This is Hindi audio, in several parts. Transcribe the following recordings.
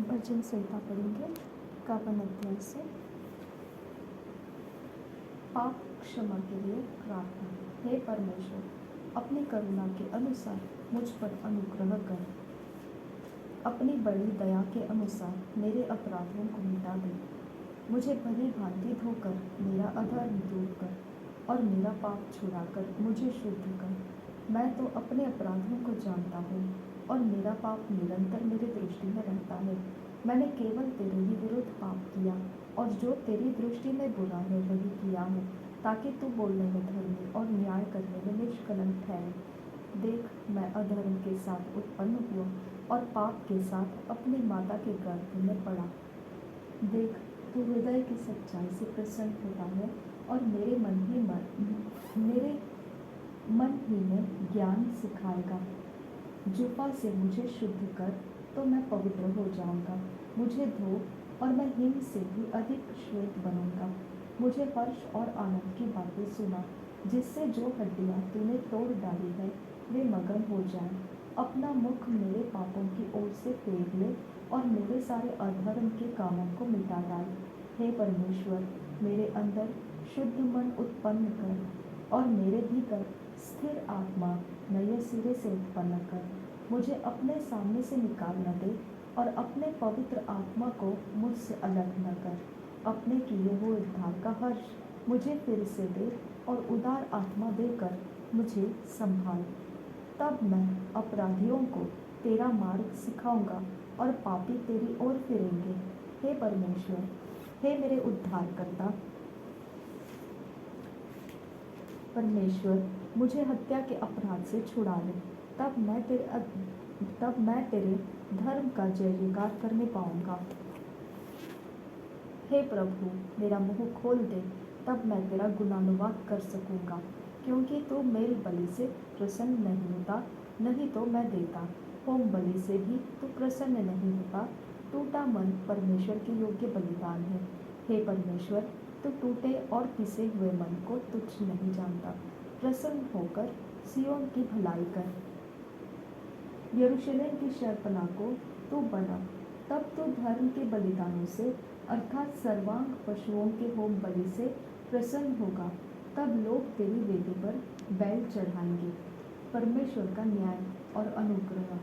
भजन संहिता पढ़ेंगे 51 अध्याय से। पाप क्षमा के लिए प्रार्थना। हे परमेश्वर, अपनी करुणा के अनुसार मुझ पर अनुग्रह कर। अपनी बड़ी दया के अनुसार मेरे अपराधों को मिटा दे। मुझे भली भांति धोकर मेरा अधर्म दूर कर और मेरा पाप छुड़ाकर मुझे शुद्ध कर। मैं तो अपने अपराधों को जानता हूँ और मेरा पाप निरंतर मेरी दृष्टि में रहता है। मैंने केवल तेरे ही विरुद्ध पाप किया और जो तेरी दृष्टि में बुरा है वही किया है, ताकि तू बोलने में धर्मी और न्याय करने में निष्कलंक ठहरे। देख, मैं अधर्म के साथ उत्पन्न हुआ और पाप के साथ अपनी माता के गर्भ में पड़ा। देख, तू हृदय की सच्चाई से प्रसन्न होता है और मेरे मन ही में ज्ञान सिखाएगा। जुफा से मुझे शुद्ध कर तो मैं पवित्र हो जाऊंगा। मुझे धो और मैं हिम से भी अधिक श्वेत बनूंगा। मुझे हर्ष और आनंद की बातें सुना, जिससे जो हड्डियां तूने तोड़ डाली है वे मगन हो जाएं। अपना मुख मेरे पापों की ओर से फेर ले और मेरे सारे अधर्म के कामों को मिटा डाल। हे परमेश्वर, मेरे अंदर शुद्ध मन उत्पन्न कर और मेरे भीतर स्थिर आत्मा नए सिरे से उत्पन्न कर। मुझे अपने सामने से निकाल न दे और अपने पवित्र आत्मा को मुझसे अलग न कर। अपने किए हुए उद्धार का हर्ष मुझे फिर से दे और उदार आत्मा देकर मुझे संभाल। तब मैं अपराधियों को तेरा मार्ग सिखाऊंगा और पापी तेरी ओर फिरेंगे। हे परमेश्वर, हे मेरे उद्धारकर्ता परमेश्वर, मुझे हत्या के अपराध से छुड़ा ले। तब मैं तेरे धर्म का जय जयकार करने पाऊंगा। हे प्रभु, मेरा मुंह खोल दे, तब मैं तेरा गुणानुवाद कर सकूंगा। क्योंकि तू मेल बलि से प्रसन्न नहीं होता, नहीं तो मैं देता। होम बलि से भी तू प्रसन्न नहीं होता। टूटा मन परमेश्वर के योग्य बलिदान है। हे परमेश्वर, तू टूटे और पिसे हुए मन को तुच्छ नहीं जानता। प्रसन्न होकर सियोन की भलाई कर, यरूशलेम की शर्पणा को तू बना। तब तू धर्म के बलिदानों से अर्थात सर्वांग पशुओं के होम बलि से प्रसन्न होगा। तब लोग तेरी वेदी पर बैल चढ़ाएंगे। परमेश्वर का न्याय और अनुग्रह।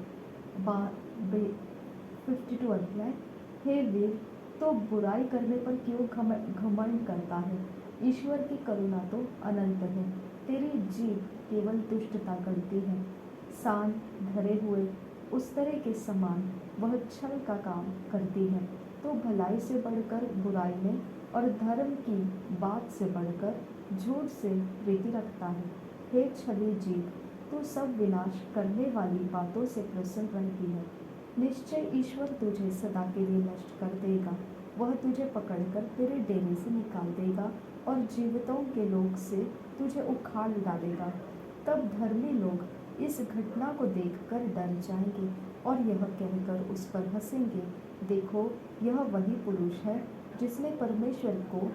52 अध्याय। हे वीर, तो बुराई करने पर क्यों घमंड करता है? ईश्वर की करुणा तो अनंत है। तेरी जीभ केवल दुष्टता करती है। सान धरे हुए उस तरह के समान वह छल का काम करती है। तो भलाई से बढ़कर बुराई में और धर्म की बात से बढ़कर झूठ से प्रीति रखता है। हे छली जीभ, तू सब विनाश करने वाली बातों से प्रसन्न रहती है। निश्चय ईश्वर तुझे सदा के लिए नष्ट कर देगा। वह तुझे पकड़कर तेरे डेरे से निकाल देगा और जीवितों के लोक से तुझे उखाड़ डालेगा। तब धर्मी लोग इस घटना को देखकर डर जाएंगे और यह कहकर उस पर हंसेंगे, देखो, यह वही पुरुष है जिसने परमेश्वर को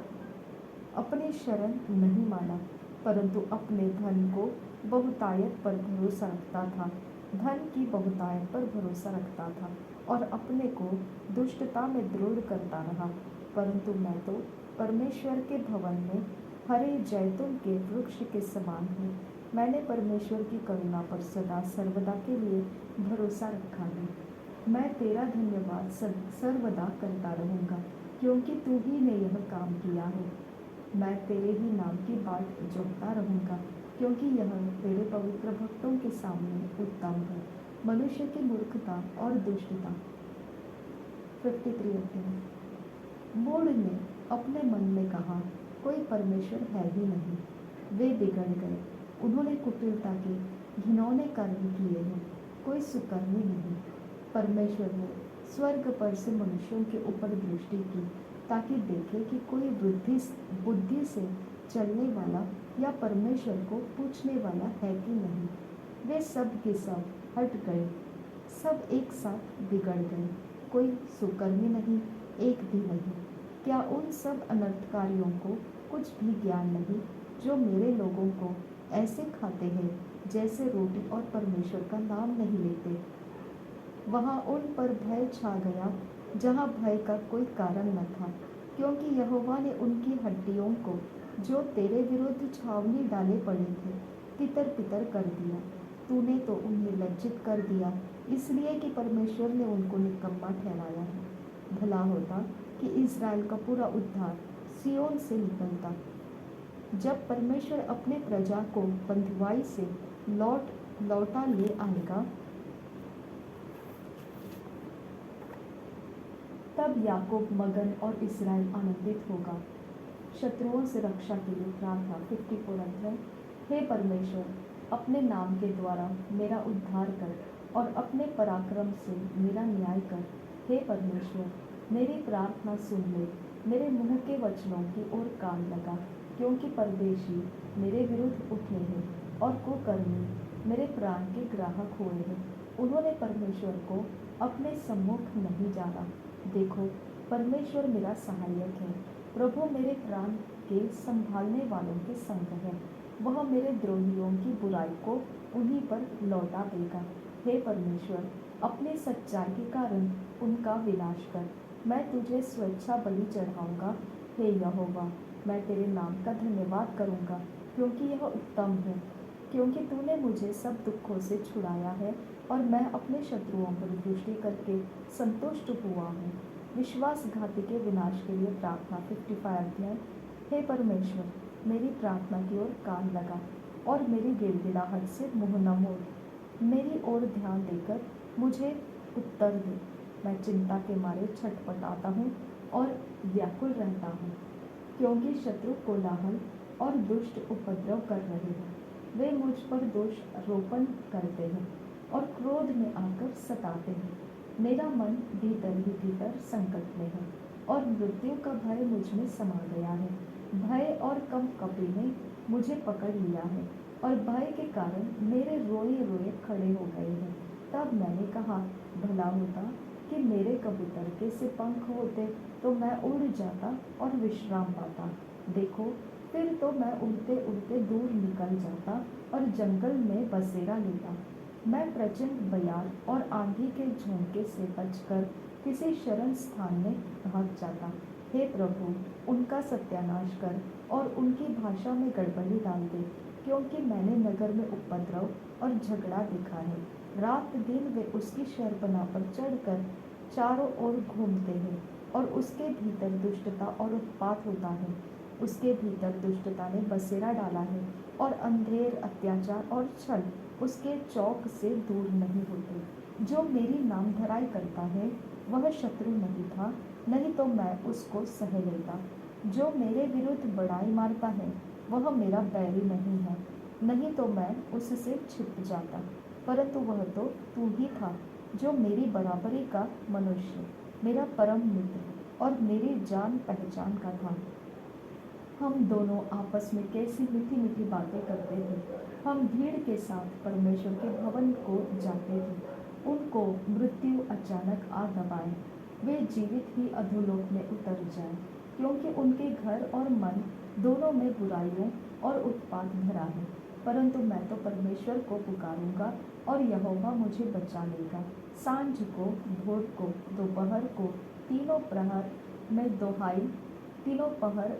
अपनी शरण नहीं माना, परंतु अपने धन को बहुतायत पर भरोसा रखता था। धन की बहुतायत पर भरोसा रखता था और अपने को दुष्टता में दृढ़ करता रहा। परंतु मैं तो परमेश्वर के भवन में हरे जैतून के वृक्ष के समान हूँ। मैंने परमेश्वर की करुणा पर सदा सर्वदा के लिए भरोसा रखा है। मैं तेरा धन्यवाद सर्वदा करता रहूँगा, क्योंकि तू ही ने यह काम किया है। मैं तेरे ही नाम की बाट जोहता रहूँगा, क्योंकि यह तेरे पवित्र भक्तों के सामने उत्तम है। मनुष्य की मूर्खता और दुष्टता। 53 अध्याय। मूढ़ ने अपने मन में कहा, कोई परमेश्वर है ही नहीं। वे बिगड़ गए, उन्होंने कुटिलता के घिनौने कर्म किए हैं। कोई सुकर्मी नहीं। परमेश्वर ने स्वर्ग पर से मनुष्यों के ऊपर दृष्टि की, ताकि देखे कि कोई बुद्धि से चलने वाला या परमेश्वर को पूछने वाला है कि नहीं। वे सब के सब हट गए, सब एक साथ बिगड़ गए। कोई सुकर्मी नहीं, एक भी नहीं। क्या उन सब अनर्थकारियों को कुछ भी ज्ञान नहीं, जो मेरे लोगों को ऐसे खाते हैं जैसे रोटी और परमेश्वर का नाम नहीं लेते? वहाँ उन पर भय छा गया जहाँ भय का कोई कारण न था, क्योंकि यहोवा ने उनकी हड्डियों को जो तेरे विरुद्ध छावनी डाले पड़े थे तितर बितर कर दिया। तूने तो उन्हें लज्जित कर दिया, इसलिए कि परमेश्वर ने उनको निकम्मा ठहराया है। भला होता कि इज़राइल का पूरा उद्धार सिय्योन से निकलता। जब परमेश्वर अपने प्रजा को बंधुआई से लौटा ले आएगा, तब याकूब मगन और इज़राइल आनंदित होगा। शत्रुओं से रक्षा के लिए प्रार्थना 54 अध्याय। हे परमेश्वर, अपने नाम के द्वारा मेरा उद्धार कर और अपने पराक्रम से मेरा न्याय कर। हे परमेश्वर, मेरी प्रार्थना सुन ले, मेरे मुंह के वचनों की ओर कान लगा, क्योंकि परदेशी मेरे विरुद्ध उठे हैं और कुकर्मी मेरे प्राण के ग्राहक हुए हैं। उन्होंने परमेश्वर को अपने सम्मुख नहीं जाना। देखो, परमेश्वर मेरा सहायक है। प्रभु मेरे प्राण के संभालने वालों के संग है। वह मेरे द्रोहियों की बुराई को उन्हीं पर लौटा देगा। हे परमेश्वर, अपनी सच्चाई के कारण उनका विनाश कर। मैं तुझे स्वेच्छा बलि चढ़ाऊंगा। हे यहोवा, मैं तेरे नाम का धन्यवाद करूंगा, क्योंकि यह उत्तम है। क्योंकि तूने मुझे सब दुखों से छुड़ाया है और मैं अपने शत्रुओं पर दृष्टि करके संतुष्ट हुआ हूँ। विश्वासघाती के विनाश के लिए प्रार्थना 55 अध्याय। हे परमेश्वर, मेरी प्रार्थना की ओर कान लगा और मेरी गिड़गिड़ाहट से मुँह न मोड़। मेरी ओर ध्यान देकर मुझे उत्तर दे। मैं चिंता के मारे छटपटाता हूँ और व्याकुल रहता हूँ, क्योंकि शत्रु कोलाहल और दुष्ट उपद्रव कर रहे हैं। वे मुझ पर दोष आरोपण करते हैं और क्रोध में आकर सताते हैं। मेरा मन भीतर ही भीतर संकट में है और मृत्यु का भय मुझ में समा गया है। भय और कंपकपी ने मुझे पकड़ लिया है और भय के कारण मेरे रोए रोए खड़े हो गए हैं। तब मैंने कहा, भला होता कि मेरे कबूतर के से पंख होते, तो मैं उड़ जाता और विश्राम पाता। देखो, फिर तो मैं उड़ते उड़ते दूर निकल जाता और जंगल में बसेरा लेता। मैं प्रचंड बयार और आंधी के झोंके से बचकर किसी शरण स्थान में भाग जाता। हे प्रभु, उनका सत्यानाश कर और उनकी भाषा में गड़बड़ी डाल दे, क्योंकि मैंने नगर में उपद्रव और झगड़ा देखा है। रात दिन वे उसकी शहरपनाह पर चढ़कर चारों ओर घूमते हैं और उसके भीतर दुष्टता और उत्पात होता है। उसके भीतर दुष्टता ने बसेरा डाला है और अंधेर, अत्याचार और छल उसके चौक से दूर नहीं होते। जो मेरी नाम धराई करता है वह शत्रु नहीं था, नहीं तो मैं उसको सह लेता। जो मेरे विरुद्ध बड़ाई मारता है वह मेरा बैरी नहीं है, नहीं तो मैं उससे छिप जाता। परंतु वह तो तू ही था, जो मेरी बराबरी का मनुष्य, मेरा परम मित्र और मेरी जान पहचान का था। हम दोनों आपस में कैसी मीठी मीठी बातें करते थे। हम भीड़ के साथ परमेश्वर के भवन को जाते थे। उनको मृत्यु अचानक आ दबाए, वे जीवित ही अधोलोक में उतर जाएं, क्योंकि उनके घर और मन दोनों में बुराइयों और उत्पात भरा है। परंतु मैं तो परमेश्वर को पुकारूंगा और यहोवा मुझे बचा लेगा। सांझ को, भोर को, दोपहर को, तीनों पहर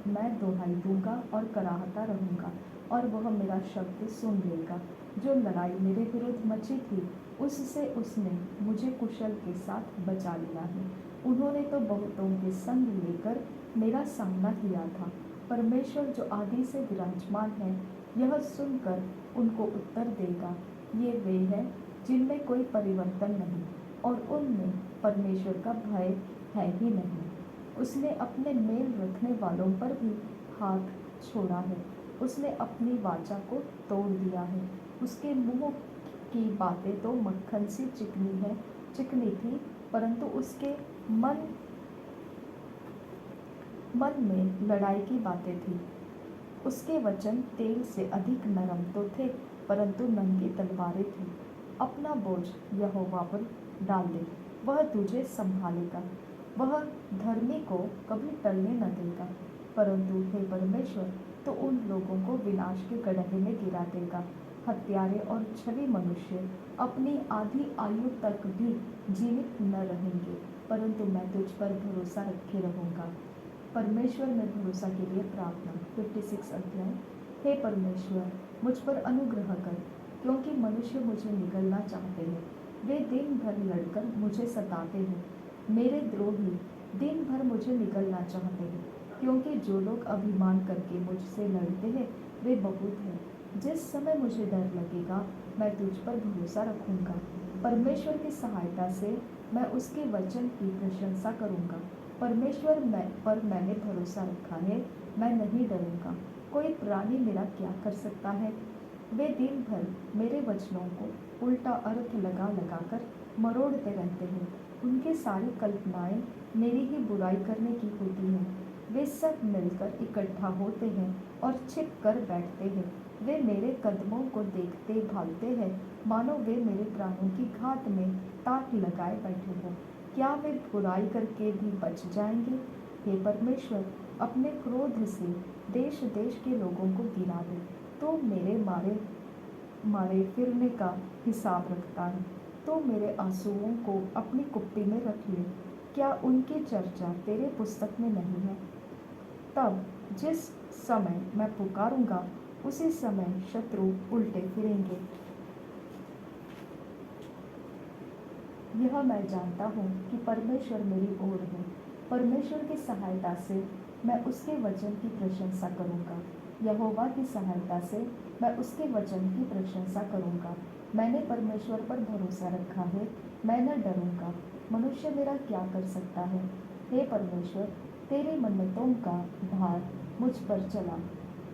मैं दोहाई दूंगा और कराहता रहूंगा, और वह मेरा शब्द सुन लेगा। जो लड़ाई मेरे विरुद्ध मची थी, उससे उसने मुझे कुशल के साथ बचा लिया है। उन्होंने तो बहुतों के संग लेकर मेरा सामना किया था। परमेश्वर जो आदि से विराजमान है, यह सुनकर उनको उत्तर देगा। ये वे हैं जिनमें कोई परिवर्तन नहीं और उनमें परमेश्वर का भय है ही नहीं। उसने अपने मेल रखने वालों पर भी हाथ छोड़ा है। उसने अपनी वाचा को तोड़ दिया है। उसके मुंह की बातें तो मक्खन सी चिकनी थी, परंतु उसके मन में लड़ाई की बातें थी। उसके वचन तेल से अधिक नरम तो थे, परंतु नंगी तलवारें थी। अपना बोझ यहोवा पर डाल दे, वह तुझे संभालेगा। वह धर्मी को कभी टलने न देगा। परंतु हे परमेश्वर, तो उन लोगों को विनाश के गड्ढे में गिरा देगा हत्यारे और छवि मनुष्य अपनी आधी आयु तक भी जीवित न रहेंगे, परंतु मैं तुझ पर भरोसा रखे रहूँगा। परमेश्वर में भरोसा के लिए प्रार्थना। 56 अध्याय। हे परमेश्वर, मुझ पर अनुग्रह कर, क्योंकि मनुष्य मुझे निगलना चाहते हैं। वे दिन भर लड़कर मुझे सताते हैं। मेरे द्रोही दिन भर मुझे निगलना चाहते हैं, क्योंकि जो लोग अभिमान करके मुझसे लड़ते हैं वे बहुत हैं। जिस समय मुझे डर लगेगा मैं तुझ पर भरोसा रखूंगा। परमेश्वर की सहायता से मैं उसके वचन की प्रशंसा करूंगा। परमेश्वर पर मैंने भरोसा रखा है, मैं नहीं डरूंगा। कोई प्राणी मेरा क्या कर सकता है? वे दिन भर मेरे वचनों को उल्टा अर्थ लगा लगा कर मरोड़ते रहते हैं। उनकी सारी कल्पनाएं मेरी ही बुराई करने की होती हैं। वे सब मिलकर इकट्ठा होते हैं और छिप कर बैठते हैं। वे मेरे कदमों को देखते भागते हैं, मानो वे मेरे प्राणों की घात में ताक लगाए बैठे हों। क्या वे बुराई करके भी बच जाएंगे? हे परमेश्वर, अपने क्रोध से देश देश के लोगों को गिरा दे। तो मेरे मारे मारे फिरने का हिसाब रखता है, तो मेरे आंसुओं को अपनी कुप्पी में रख ले। क्या उनकी चर्चा तेरे पुस्तक में नहीं है? तब जिस समय मैं पुकारूंगा उसी समय शत्रु उल्टे फिरेंगे। यह मैं जानता हूँ कि परमेश्वर मेरी ओर है। परमेश्वर की सहायता से मैं उसके वचन की प्रशंसा करूँगा। यहोवा की सहायता से मैं उसके वचन की प्रशंसा करूँगा। मैंने परमेश्वर पर भरोसा रखा है, मैं न डरूँगा। मनुष्य मेरा क्या कर सकता है? हे परमेश्वर, तेरी मन्नतों का भार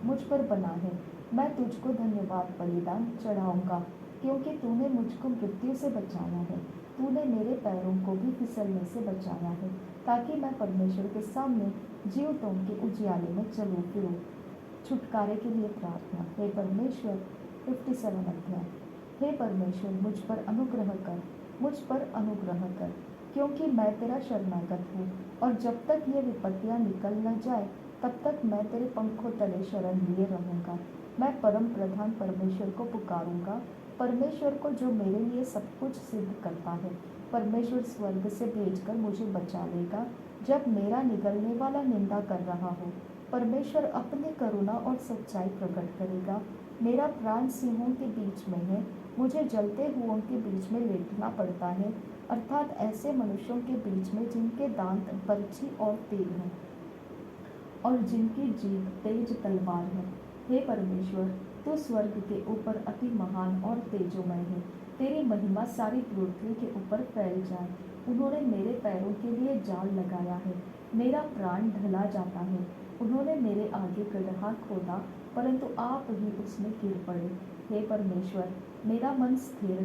मुझ पर बना है। मैं तुझको धन्यवाद बलिदान चढ़ाऊँगा, क्योंकि तूने मुझको मृत्यु से बचाया है। तूने मेरे पैरों को भी फिसलने से बचाया है, ताकि मैं परमेश्वर के सामने जीवतों के उजियाले में चलूं फिरूं। छुटकारे के लिए प्रार्थना। हे परमेश्वर। 57 अध्याय। हे परमेश्वर, मुझ पर अनुग्रह कर, क्योंकि मैं तेरा शरणागत हूँ, और जब तक ये विपत्तियाँ निकल न जाए तब तक मैं तेरे पंखों तले शरण लिए रहूँगा। मैं परम प्रधान परमेश्वर को पुकारूंगा, परमेश्वर को जो मेरे लिए सब कुछ सिद्ध करता है। परमेश्वर स्वर्ग से भेजकर मुझे बचा लेगा जब मेरा निगलने वाला निंदा कर रहा हो। परमेश्वर अपनी करुणा और सच्चाई प्रकट करेगा। मेरा प्राण सिंहों के बीच में है, मुझे जलते हुओं के बीच में लेटना पड़ता है, अर्थात ऐसे मनुष्यों के बीच में जिनके दांत बरछी और तीर हैं और जिनकी जीभ तेज तलवार है। हे परमेश्वर, तू स्वर्ग के ऊपर अति महान और तेजोमय है। तेरी महिमा सारी पृथ्वी के ऊपर फैल जाए। उन्होंने मेरे पैरों के लिए जाल लगाया है, मेरा प्राण ढला जाता है। उन्होंने मेरे आगे गड्ढा खोदा, परंतु आप ही उसमें गिर पड़े। हे परमेश्वर, मेरा मन स्थिर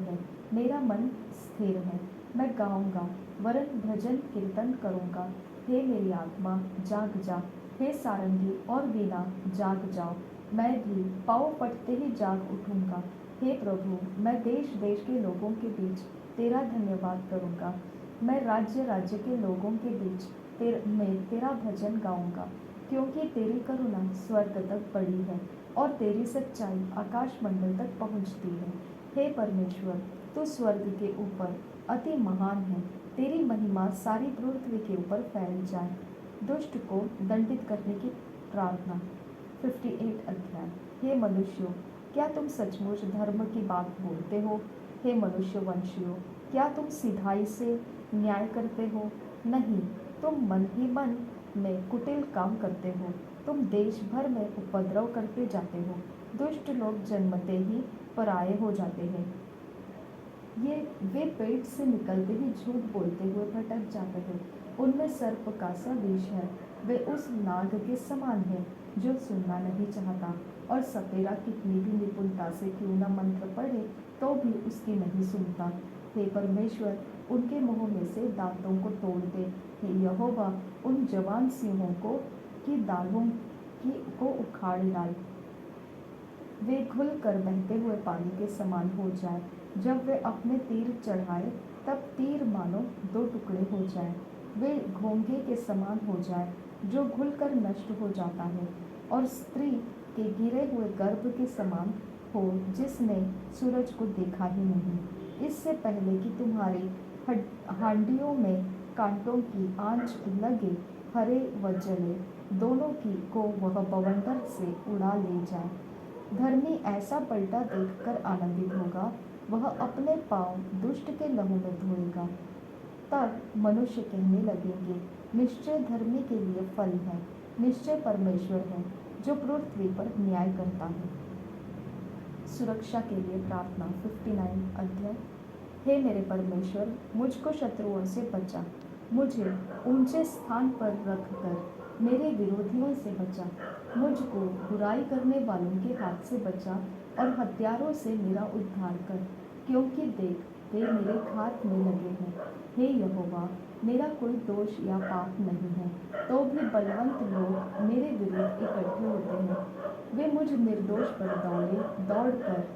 है। मैं गाऊंगा, वरन भजन कीर्तन करूंगा। हे मेरी आत्मा, जाग जा। हे सारंगी और वीणा, जाग जाओ। मैं भी पाँव फटते ही जाग उठूंगा। हे प्रभु, मैं देश देश के लोगों के बीच तेरा धन्यवाद करूंगा। मैं राज्य राज्य के लोगों के बीच तेरा भजन गाऊंगा, क्योंकि तेरी करुणा स्वर्ग तक बढ़ी है और तेरी सच्चाई आकाश मंडल तक पहुंचती है। हे परमेश्वर, तू स्वर्ग के ऊपर अति महान है। तेरी महिमा सारी पृथ्वी के ऊपर फैल जाए। दुष्ट को दंडित करने की प्रार्थना। 58 अध्याय। हे मनुष्यों, क्या तुम सचमुच धर्म की बात बोलते हो? हे मनुष्य वंशियों, क्या तुम सिधाई से न्याय करते हो? नहीं, तुम मन ही मन में कुटिल काम करते हो। तुम देश भर में उपद्रव करते जाते हो। दुष्ट लोग जन्मते ही पराये हो जाते हैं। वे पेट से निकलते ही झूठ बोलते हुए भटक जाते हैं। उनमें सर्प का सा विष है। वे उस नाग के समान है जो सुनना नहीं चाहता, और सपेरा कितनी भी निपुणता से क्यों न मंत्र पढ़े तो भी उसकी नहीं सुनता। हे परमेश्वर, उनके मुंह में से दांतों को तोड़ दे। हे यहोवा, उन जवान सिंहों की दालों को उखाड़ डाल। वे घुल कर बहते हुए पानी के समान हो जाए। जब वे अपने तीर चढ़ाए तब तीर मानो दो टुकड़े हो जाए। वे घोंघे के समान हो जाए जो घुल कर नष्ट हो जाता है, और स्त्री के गिरे हुए गर्भ के समान हो जिसने सूरज को देखा ही नहीं। इससे पहले कि तुम्हारी हांडियों में कांटों की आंच लगे, हरे व जले दोनों की को वह बवंडर से उड़ा ले जाए। धर्मी ऐसा पलटा देखकर आनंदित होगा, वह अपने पांव दुष्ट के लहू में धोएगा। तब मनुष्य कहने लगेंगे, निश्चय धर्मी के लिए फल है, निश्चय परमेश्वर है जो पृथ्वी पर न्याय करता है। सुरक्षा के लिए प्रार्थना 59 अध्याय। हे मेरे परमेश्वर, मुझको शत्रुओं से बचा, मुझे ऊंचे स्थान पर रखकर मेरे विरोधियों से बचा। मुझको बुराई करने वालों के हाथ से बचा और हत्यारों से मेरा उद्धार कर, क्योंकि देख वे मेरे घात में लगे हैं। हे यहोवा, मेरा कोई दोष या पाप नहीं है, तो भी बलवंत लोग मेरे विरुद्ध इकट्ठे होते हैं। वे मुझ निर्दोष पर दौड़कर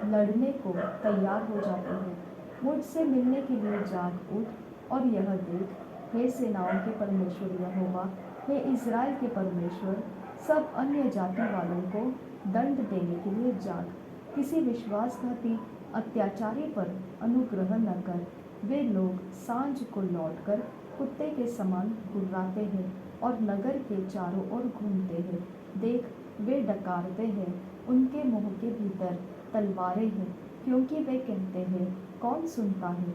लड़ने को तैयार हो जाते हैं। मुझसे मिलने के लिए जाग उठ और यह देख, हे सेनाओं के परमेश्वर यहोवा, हे इज़राइल के परमेश्वर, सब अन्य जाति वालों को दंड देने के लिए जाग। किसी विश्वासघाती अत्याचारी पर अनुग्रह न कर। वे लोग सांझ को लौटकर कुत्ते के समान गुर्राते हैं और नगर के चारों ओर घूमते हैं। देख, वे डकारते हैं, उनके मुंह के भीतर तलवारें हैं, क्योंकि वे कहते हैं, कौन सुनता है।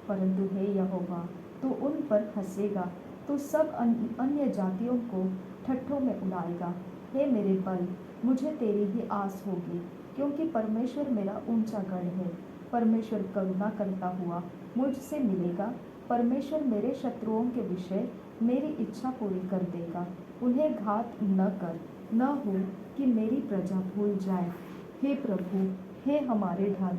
परंतु हे यहोवा, तू उन पर हंसेगा, तू सब अन्य जातियों को ठट्ठों में उड़ाएगा। हे मेरे बल, मुझे तेरी ही आस होगी, क्योंकि परमेश्वर मेरा ऊंचा गढ़ है। परमेश्वर करुणा करता हुआ मुझसे मिलेगा। परमेश्वर मेरे शत्रुओं के विषय मेरी इच्छा पूरी कर देगा। उन्हें घात न कर, न हो कि मेरी प्रजा भूल जाए। हे प्रभु, हे हमारे ढाल,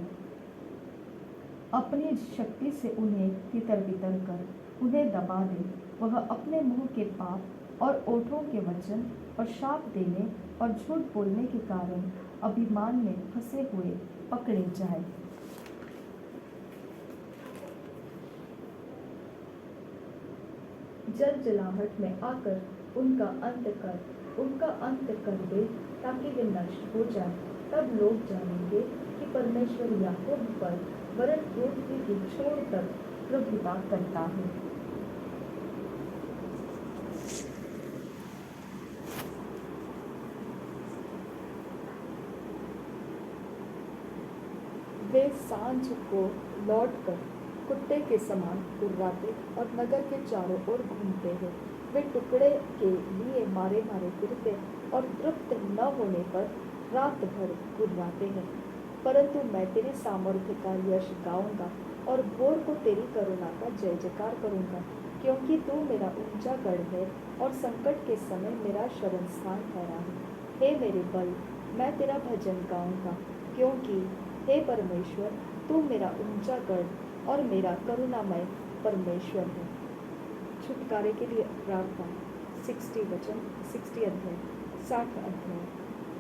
अपनी शक्ति से उन्हें तितर-बितर कर, उन्हें दबा दे। वह अपने मुंह के पाप और ओठों के वचन और शाप देने और झूठ बोलने के कारण अभिमान में फंसे हुए पकड़े जाए। जलजलाहट में आकर उनका अंत कर दे, ताकि वे नष्ट हो जाए। तब लोग जानेंगे कि परमेश्वर याकूब पर वरन पृथ्वी की छोर तक प्रभुता करता है। वे सांझ को लौटकर कुत्ते के समान गुर्राते और नगर के चारों ओर घूमते हैं। वे टुकड़े के लिए मारे मारे फिरते और तृप्त न होने पर रात भर गुर्राते हैं। परंतु मैं तेरी सामर्थ्य का यश गाऊंगा और भोर को तेरी करुणा का जय जयकार करूंगा, क्योंकि तू मेरा ऊंचा गढ़ है और संकट के समय मेरा शरण स्थान ठहरा है। हे मेरे बल, मैं तेरा भजन गाऊंगा, क्योंकि हे परमेश्वर, तू मेरा ऊंचा गढ़ और मेरा करुणामय परमेश्वर है। छुटकारे के लिए प्रार्थना 60 अध्याय 60 अध्याय।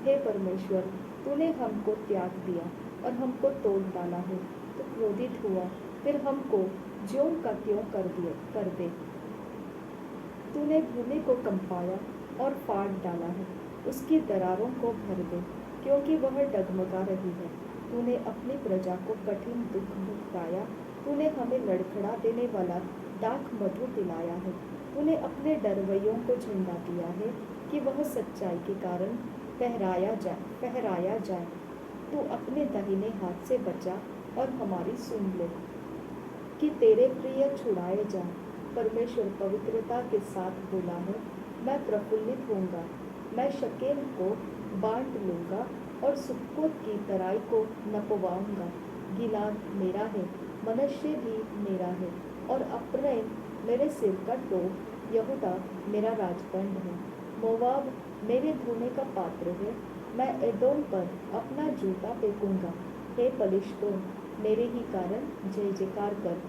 हे परमेश्वर, तूने हमको त्याग दिया और हमको तोड़ डाला है। तो क्रोधित हुआ, फिर हमको ज्यों का त्यों कर दे। तूने भूमि को कंपाया और फाड़ डाला है, उसकी दरारों को भर दे, क्योंकि वह डगमगा रही है। तूने अपनी प्रजा को कठिन दुख भुगताया। तूने हमें लड़खड़ा देने वाला दाख मधु पिलाया है। तूने डरवैयों को झंडा दिया है कि वह सच्चाई के कारण फहराया जाए। तू अपने दाहिने हाथ से बचा और हमारी सुन ले कि तेरे प्रिय छुड़ाए जाए। परमेश्वर पवित्रता के साथ बोला है, मैं प्रफुल्लित होऊंगा। मैं शकेम को बांट लूँगा और सुक्कोत की तराई को नपवाऊँगा। गिलाद मेरा है, मनश्शे भी मेरा है, और अप्रैम मेरे सिर का टोप। यहूदा मेरा राजदंड है। मोवाब मेरे धोने का पात्र है। मैं एदोम पर अपना जूता फेंकूंगा। हे पलिश्तों, मेरे ही कारण जय जयकार कर।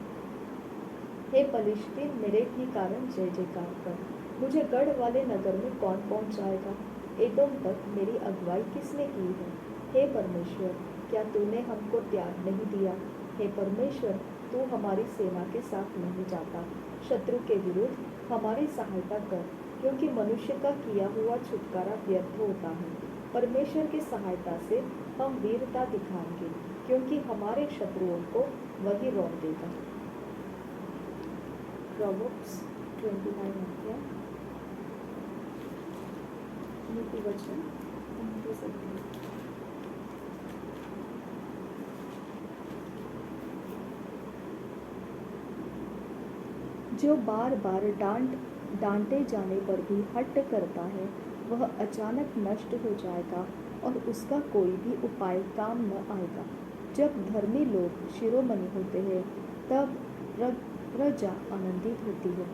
हे पलिश्तीन, मेरे ही कारण जय जयकार कर। मुझे गढ़ वाले नगर में कौन पहुंचाएगा? एदोम तक मेरी अगुवाई किसने की है? हे परमेश्वर, क्या तूने हमको त्याग नहीं दिया? हे परमेश्वर, तू हमारी सेना के साथ नहीं जाता। शत्रु के विरुद्ध हमारी सहायता कर, क्योंकि मनुष्य का किया हुआ छुटकारा व्यर्थ होता है। परमेश्वर की सहायता से हम वीरता दिखाएंगे, क्योंकि हमारे शत्रुओं को वही रौंद देगा। प्रोवर्ब्स 29 अध्याय नीति वचन 29 अध्याय। जो बार बार डांटे जाने पर भी हट करता है, वह अचानक नष्ट हो जाएगा और उसका कोई भी उपाय काम न आएगा। जब धर्मी लोग शिरोमणि होते हैं, तब प्रजा आनंदित होती है,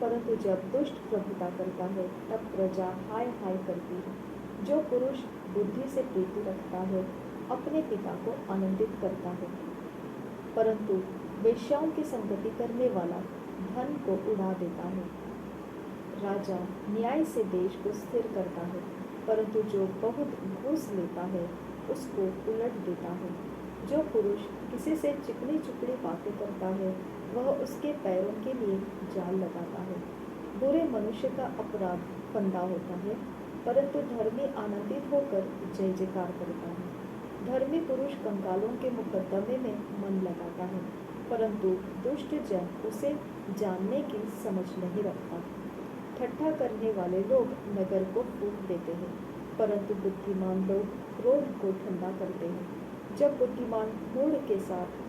परंतु जब दुष्ट प्रभुता करता है, तब प्रजा हाय हाय करती है। जो पुरुष बुद्धि से प्रीति रखता है, अपने पिता को आनंदित करता है, परंतु वेश्याओं की संगति करने वाला धन को उड़ा देता है। राजा न्याय से देश को स्थिर करता है, परंतु जो बहुत घूस लेता है, उसको उलट देता है। जो पुरुष किसी से चिकनी चुपड़ी बातें करता है, वह उसके पैरों के लिए जाल लगाता है। बुरे मनुष्य का अपराध फंदा होता है, परंतु धर्मी आनंदित होकर जय जयकार करता है। धर्मी पुरुष कंगालों के मुकदमे में मन लगाता है, परंतु दुष्ट जन उसे जानने की समझ नहीं रखता। ठट्ठा करने वाले लोग नगर को फूंक देते हैं, परंतु बुद्धिमान लोग क्रोध को ठंडा करते हैं। जब बुद्धिमान मूढ़ के साथ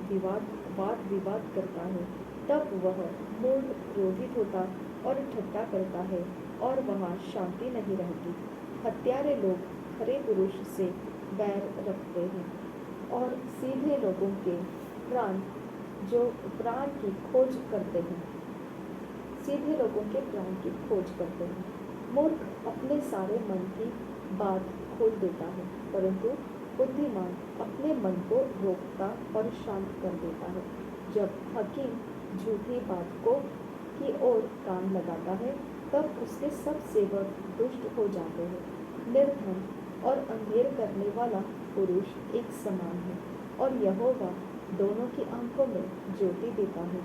वाद विवाद करता है, तब वह मूढ़ क्रोधित होता और ठट्ठा करता है, और वहाँ शांति नहीं रहती। हत्यारे लोग खरे पुरुष से बैर रखते हैं, और सीधे लोगों के प्राण की खोज करते हैं। सीधे लोगों के प्राण की खोज करते हैं। मूर्ख अपने सारे मन की बात खोल देता है, परंतु बुद्धिमान अपने मन को रोकता और शांत कर देता है। जब हकीम झूठी बात की ओर कान लगाता है, तब उसके सब सेवक दुष्ट हो जाते हैं। निर्धन और अंधेर करने वाला पुरुष एक समान है, और यहोवा दोनों की आंखों में ज्योति देता है।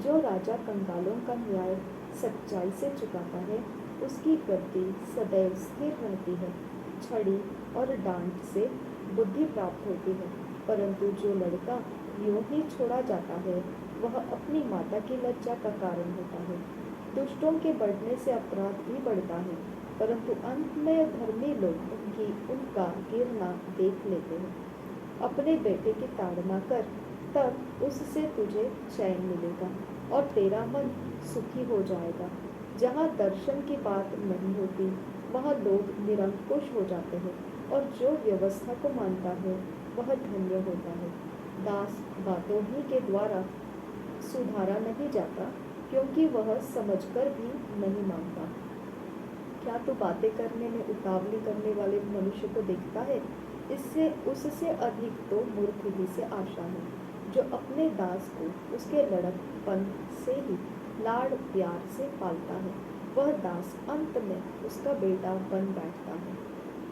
जो राजा कंगालों का न्याय सच्चाई से चुकाता है, उसकी गद्दी सदैव स्थिर रहती है। छड़ी और डांट से बुद्धि प्राप्त होती है, परंतु जो लड़का यूं ही छोड़ा जाता है, वह अपनी माता की लज्जा का कारण होता है। दुष्टों के बढ़ने से अपराध भी बढ़ता है, परंतु अंत में धर्मी लोग उनका गिरना देख लेते हैं। अपने बेटे की ताड़ना कर, तब उससे तुझे चैन मिलेगा और तेरा मन सुखी हो जाएगा। जहाँ दर्शन की बात नहीं होती, वहाँ लोग निरंकुश हो जाते हैं, और जो व्यवस्था को मानता है, वह धन्य होता है। दास बातों ही के द्वारा सुधारा नहीं जाता, क्योंकि वह समझकर भी नहीं मानता। क्या तू बातें करने में उतावली करने वाले मनुष्य को देखता है? उससे अधिक तो मूर्ख ही से आशा है, जो अपने दास को उसके लड़कपन से ही लाड़ प्यार से पालता है। वह दास अंत में उसका बेटा बन बैठता है।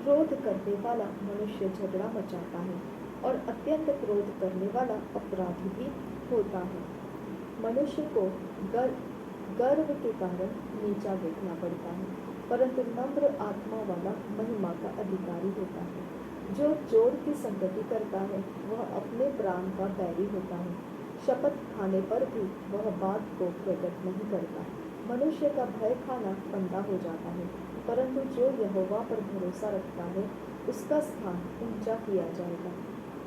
क्रोध करने वाला मनुष्य झगड़ा मचाता है, और अत्यंत क्रोध करने वाला अपराधी भी होता है। मनुष्य को गर्व के कारण नीचा देखना पड़ता है, परंतु नम्र आत्मा वाला महिमा का अधिकारी होता है। जो चोर की संगति करता है, वह अपने प्राण का बैरी होता है। शपथ खाने पर भी वह बात को प्रकट नहीं करता। मनुष्य का भय खाना फंदा हो जाता है, परंतु जो यहोवा पर भरोसा रखता है, उसका स्थान ऊंचा किया जाएगा।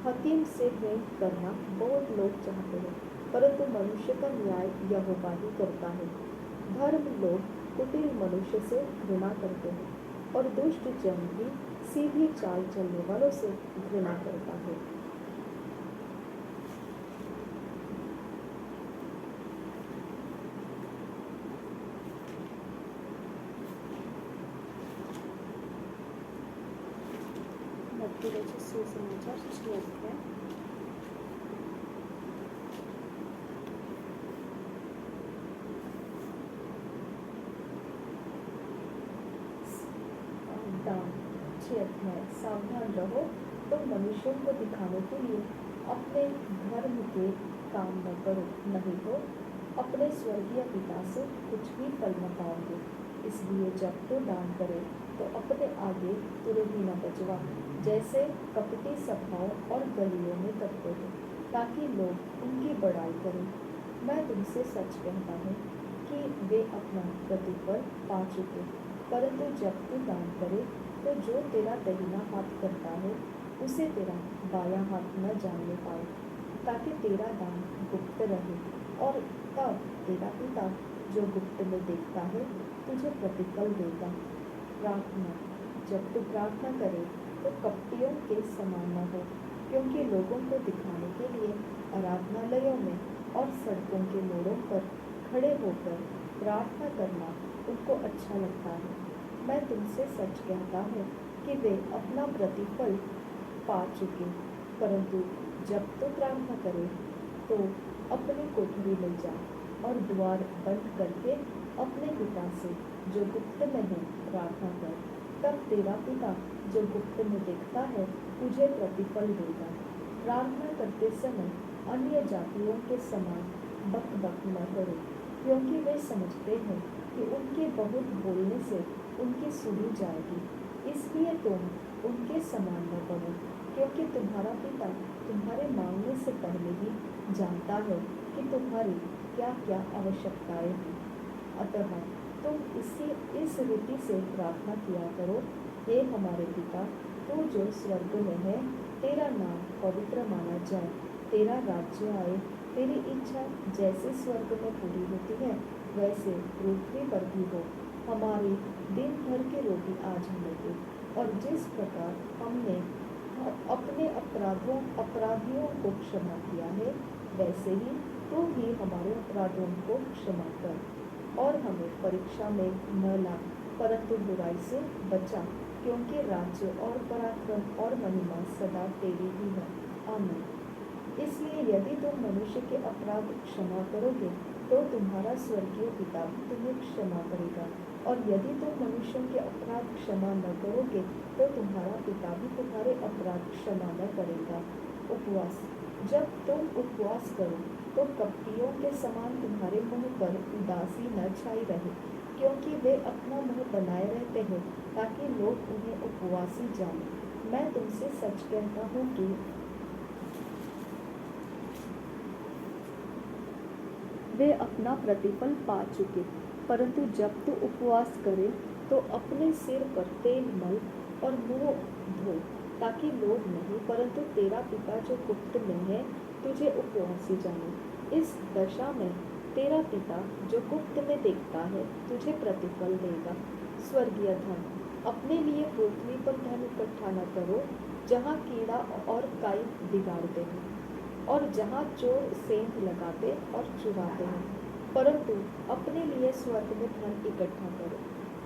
हकीम से भेंट करना बहुत लोग चाहते हैं, परंतु मनुष्य का न्याय यहोवा ही करता है। धर्म लोग कुटिल मनुष्य से घृणा करते हैं, और दुष्ट जन भी सीधी चाल चलने वालों से घृणा करता है। सुसमाचार 6 अध्याय। सावधान रहो, तो मनुष्यों को दिखाने के लिए अपने धर्म के काम न करो, नहीं तो अपने स्वर्गीय पिता से कुछ भी फल न पाओगे। इसलिए जब तो दान करे, तो अपने आगे तुरही न बजवा, जैसे कपटी सभाओं और गलियों में करते थे, ताकि लोग उनकी बड़ाई करें। मैं तुमसे सच कहता हूँ कि वे अपना प्रतिफल पा चुके। परंतु जब तू दान करे, तो जो तेरा दाहिना हाथ करता है, उसे तेरा बायां हाथ न जानने पाए, ताकि तेरा दान गुप्त रहे, और तब तेरा पिता जो गुप्त में देखता है तुझे प्रतिफल देगा। प्रार्थना। जब तू प्रार्थना करे तो कपटियों के समान न हो, क्योंकि लोगों को दिखाने के लिए आराधनालयों में और सड़कों के मोड़ों पर खड़े होकर प्रार्थना करना उनको अच्छा लगता है। मैं तुमसे सच कहता हूँ कि वे अपना प्रतिफल पा चुके। परंतु जब तू प्रार्थना करे तो अपनी कोठरी में जा और द्वार बंद करके अपने पिता से जो गुप्त में है प्रार्थना कर। तब तेरा पिता जो गुप्त में देखता है तुझे प्रतिफल देगा। प्रार्थना करते समय अन्य जातियों के समान बक बक न करो, क्योंकि वे समझते हैं कि उनके बहुत बोलने से उनकी सुनी जाएगी। इसलिए तुम उनके समान न बनो, क्योंकि तुम्हारा पिता तुम्हारे मांगने से पहले ही जानता है कि तुम्हारी क्या क्या आवश्यकताएं हैं। अतः तुम इस रीति से प्रार्थना किया करो। हे हमारे पिता, तू जो स्वर्ग में है, तेरा नाम पवित्र माना जाए, तेरा राज्य आए, तेरी इच्छा जैसे स्वर्ग में पूरी होती है वैसे पृथ्वी पर भी हो। हमारी दिन भर की रोटी आज हमें दे, और जिस प्रकार हमने अपने अपराधियों को क्षमा किया है, वैसे ही तू भी हमारे अपराधों को क्षमा कर, और हमें परीक्षा में न ला, परंतु बुराई से बचा, क्योंकि राज्य और पराक्रम और महिमा सदा तेरी ही है। आमीन। इसलिए यदि तुम मनुष्य के अपराध क्षमा करोगे, तो तुम्हारा स्वर्गीय पिता भी तुम्हें क्षमा करेगा, और यदि तुम मनुष्यों के अपराध क्षमा न करोगे, तो तुम्हारा पिता भी तुम्हारे अपराध क्षमा न करेगा। उपवास। जब तुम उपवास करो तो कपटियों के समान तुम्हारे मुंह पर उदासी न छाई रहे, क्योंकि वे अपना मुंह बनाए रहते हैं ताकि लोग उन्हें उपवासी जानें। मैं तुमसे सच कहता हूँ कि वे अपना प्रतिफल पा चुके। परंतु जब तू उपवास करे तो अपने सिर पर तेल मल और मुंह धो, ताकि लोग नहीं परंतु तेरा पिता जो गुप्त में है तुझे उपवासी जाने। इस दशा में तेरा पिता जो गुप्त में देखता है तुझे प्रतिफल देगा। स्वर्गीय धन। अपने लिए पृथ्वी पर धन इकट्ठा न करो, जहाँ कीड़ा और काई बिगाड़ते हैं, और जहाँ चोर सेंध लगाते और चुराते हैं, परंतु अपने लिए स्वर्ग में धन इकट्ठा करो,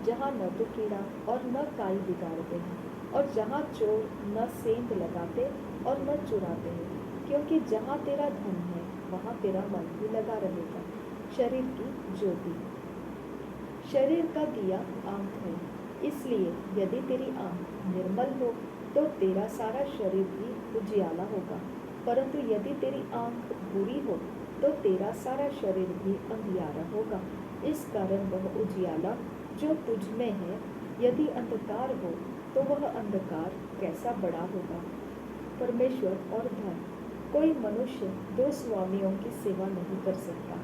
जहाँ न तो कीड़ा और न काई बिगाड़ते हैं, और जहाँ चोर न सेंध लगाते और न चुराते हैं, क्योंकि जहाँ तेरा धन है वहाँ तेरा मन भी लगा रहेगा। शरीर की ज्योति। शरीर का दिया आँख है, इसलिए यदि तेरी आँख निर्मल हो तो तेरा सारा शरीर भी उजियाला होगा, परंतु यदि तेरी आँख बुरी हो तो तेरा सारा शरीर भी अंधियारा होगा। इस कारण वह उजियाला जो तुझ में है, यदि अंधकार हो तो वह अंधकार कैसा बड़ा होगा। परमेश्वर और धन। कोई मनुष्य दो स्वामियों की सेवा नहीं कर सकता,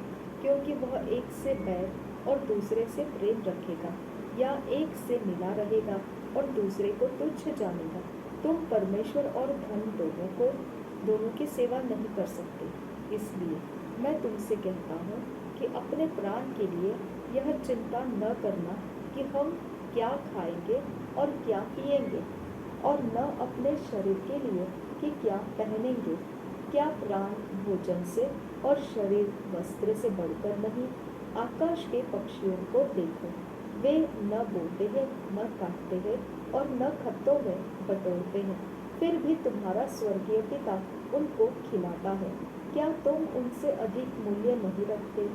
क्योंकि वह एक से बैर और दूसरे से प्रेम रखेगा, या एक से मिला रहेगा और दूसरे को तुच्छ जानेगा। तुम परमेश्वर और धन दोनों की सेवा नहीं कर सकते। इसलिए मैं तुमसे कहता हूँ कि अपने प्राण के लिए यह चिंता न करना कि हम क्या खाएंगे और क्या पिएंगे, और न अपने शरीर के लिए कि क्या पहनेंगे। क्या प्राण भोजन से और शरीर वस्त्र से बढ़कर नहीं। आकाश के पक्षियों को देखो, वे न बोते हैं, न काटते हैं और न खत्तों में बटोरते हैं, फिर भी तुम्हारा स्वर्गीय पिता उनको खिलाता है। क्या तुम उनसे अधिक मूल्य नहीं रखते?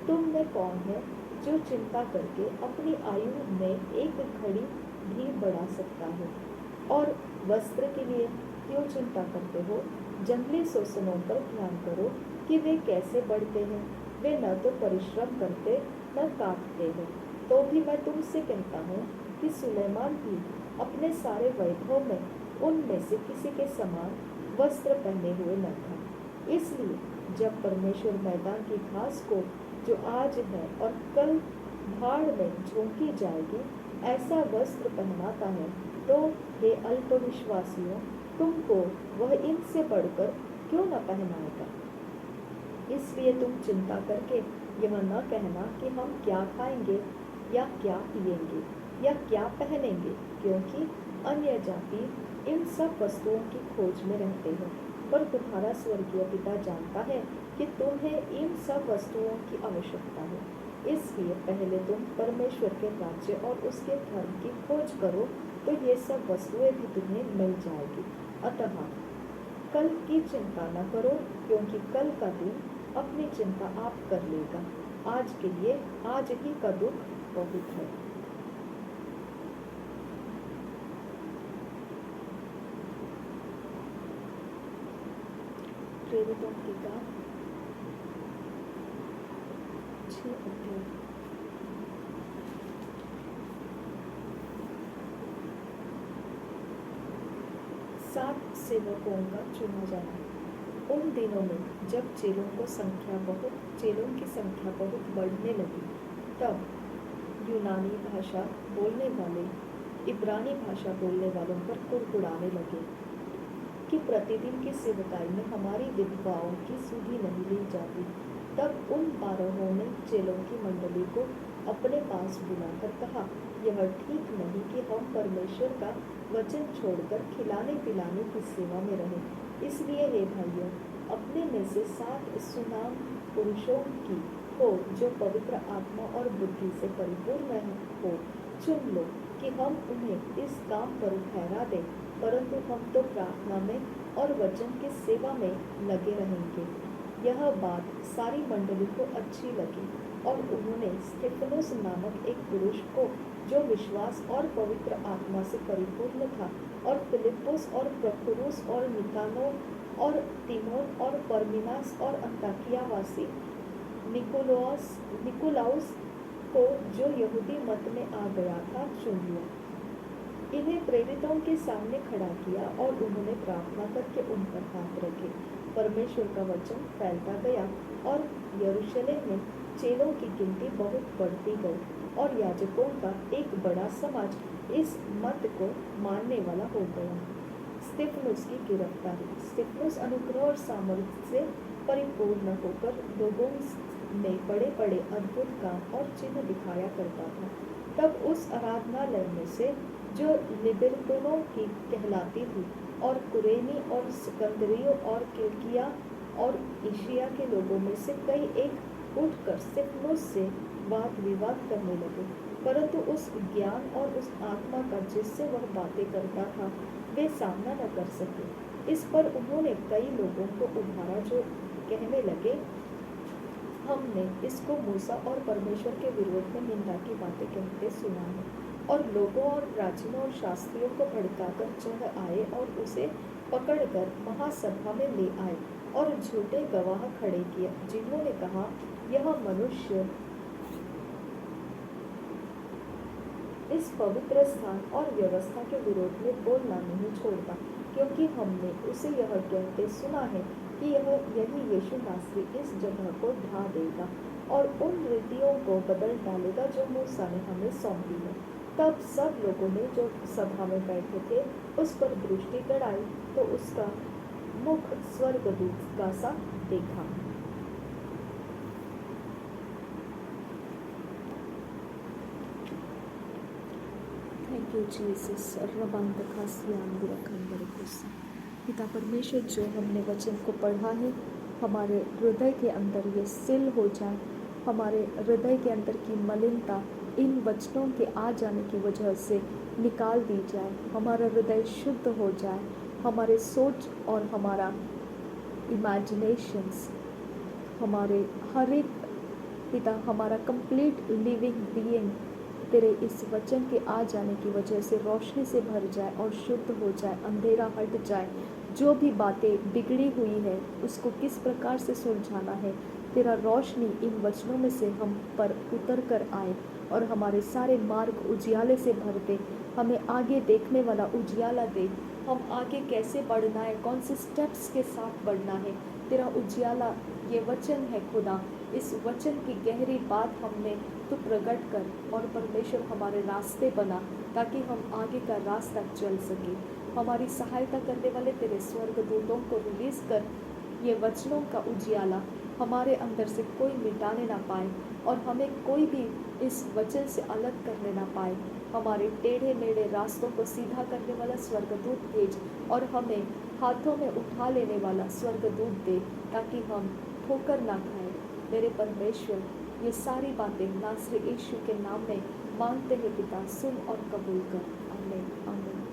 तुम में कौन है जो चिंता करके अपनी आयु में एक घड़ी भी बढ़ा सकता है? और वस्त्र के लिए क्यों चिंता करते हो? जंगली सोसनों पर ध्यान करो कि वे कैसे बढ़ते हैं। वे न तो परिश्रम करते न काटते हैं। तो भी मैं तुमसे कहता हूँ कि सुलेमान भी अपने सारे वैभव में उनमें से किसी के समान वस्त्र पहने हुए न था। इसलिए जब परमेश्वर मैदान की घास को, जो आज है और कल भाड़ में झोंकी जाएगी, ऐसा वस्त्र पहनाता है, तो हे अल्पविश्वासियों, तुमको वह इनसे बढ़कर क्यों न पहनाएगा। इसलिए तुम चिंता करके यह न कहना कि हम क्या खाएंगे या क्या पिएंगे या क्या पहनेंगे, क्योंकि अन्य जाति इन सब वस्तुओं की खोज में रहते हैं, पर तुम्हारा स्वर्गीय पिता जानता है कि तुम्हें इन सब वस्तुओं की आवश्यकता है। इसलिए पहले तुम परमेश्वर के राज्य और उसके धर्म की खोज करो, तो ये सब वस्तुएं भी तुम्हें मिल जाएगी। अतः कल की चिंता न करो, क्योंकि कल का दिन अपनी चिंता आप कर लेगा। आज के लिए आज ही का दुख बहुत है। प्रेरितों की काम 6 अध्याय। 7 सेवकों का चुना जाना। उन दिनों में जब चेलों की संख्या बहुत बढ़ने लगी, तब यूनानी भाषा बोलने वाले इब्रानी भाषा बोलने वालों पर कुड़कुड़ाने लगे कि प्रतिदिन की सेवकाई में हमारी विधवाओं की सुधि नहीं ली जाती। तब उन 12 ने चेलों की मंडली को अपने पास बुलाकर कहा, यह ठीक नहीं कि हम परमेश्वर का वचन छोड़कर खिलाने पिलाने की सेवा में रहें। इसलिए हे भाइयों, अपने में से 7 सुनाम पुरुषों की हो, जो पवित्र आत्मा और बुद्धि से परिपूर्ण हो, चुन लो कि हम उन्हें इस काम पर ठहरा दें, परंतु हम तो प्रार्थना में और वचन की सेवा में लगे रहेंगे। यह बात सारी मंडली को अच्छी लगी और उन्होंने स्तिफनुस नामक एक पुरुष को, जो विश्वास और पवित्र आत्मा से परिपूर्ण था, और फिलिप्पुस और प्रखुरुस और निकानोर और तिमोन और परमिनास और अंताकियावासी निकुलाउस को, जो यहूदी मत में आ गया था, चुन लिया। इन्हें प्रेरितों के सामने खड़ा किया और उन्होंने प्रार्थना करके उन पर हाथ रखे। परमेश्वर का वचन फैलता गया और यरूशलेम में चेलों की गिनती बहुत बढ़ती गई और याजकों का एक बड़ा समाज इस मत को मानने वाला हो गया। स्तिफनुस की गिरफ्तारी। स्तिफनुस अनुग्रह और सामर्थ्य से परिपूर्ण होकर लोगों में बड़े बड़े अद्भुत काम और चिन्ह दिखाया करता था। तब उस आराधनालय में से, जो लिबर्तनों की कहलाती थी, और कुरेनी और सिकंदरियों और किलकिया और एशिया के लोगों में से कई एक उठकर स्तिफनुस से वाद विवाद करने लगे, परंतु उस ज्ञान और उस आत्मा का जिससे वह बातें करता था, वे सामना न कर सके। इस पर उन्होंने कई लोगों को उभारा, जो कहने लगे, हमने इसको मूसा और परमेश्वर के विरोध में निंदा की बातें कहते सुना है। और लोगों और प्राचीनों और शास्त्रियों को भड़काकर चढ़ आए और उसे पकड़कर महासभा में ले आए और झूठे गवाह खड़े किए, जिन्होंने कहा, यह मनुष्य इस पवित्र स्थान और व्यवस्था के विरोध में बोलना नहीं छोड़ता, क्योंकि हमने उसे यह कहते सुना है कि यही यीशु नासरी इस जगह को ढा देगा और उन रीतियों को बदल डालेगा जो मूसा ने हमें सौंपी है। तब सब लोगों ने, जो सभा में बैठे थे, उस पर दृष्टि गड़ाई, तो उसका मुख स्वर्गदूत का सा देखा। Thank you Jesus. पिता परमेश्वर, जो हमने वचन को पढ़ा है, हमारे हृदय के अंदर ये सील हो जाए, हमारे हृदय के अंदर की मलिनता इन वचनों के आ जाने की वजह से निकाल दी जाए, हमारा हृदय शुद्ध हो जाए, हमारे सोच और हमारा इमेजिनेशंस, हमारे हर एक पिता, हमारा कंप्लीट लिविंग बीइंग तेरे इस वचन के आ जाने की वजह से रोशनी से भर जाए और शुद्ध हो जाए, अंधेरा हट जाए। जो भी बातें बिगड़ी हुई है उसको किस प्रकार से सुलझाना है, तेरा रोशनी इन वचनों में से हम पर उतर कर आए और हमारे सारे मार्ग उजियाले से भर दे। हमें आगे देखने वाला उजियाला दे। हम आगे कैसे बढ़ना है, कौन से स्टेप्स के साथ बढ़ना है, तेरा उजियाला ये वचन है खुदा। इस वचन की गहरी बात हमने तू प्रकट कर और परमेश्वर हमारे रास्ते बना, ताकि हम आगे का रास्ता चल सके। हमारी सहायता करने वाले तेरे स्वर्गदूतों को रिलीज कर। ये वचनों का उजियाला हमारे अंदर से कोई मिटाने ना पाए और हमें कोई भी इस वचन से अलग करने ना पाए। हमारे टेढ़े मेढ़े रास्तों को सीधा करने वाला स्वर्गदूत भेज और हमें हाथों में उठा लेने वाला स्वर्गदूत दे, ताकि हम ठोकर ना खाएं। मेरे परमेश्वर, ये सारी बातें नासरी यीशु के नाम में मांगते हैं पिता, सुन और कबूल कर। आमीन आमीन।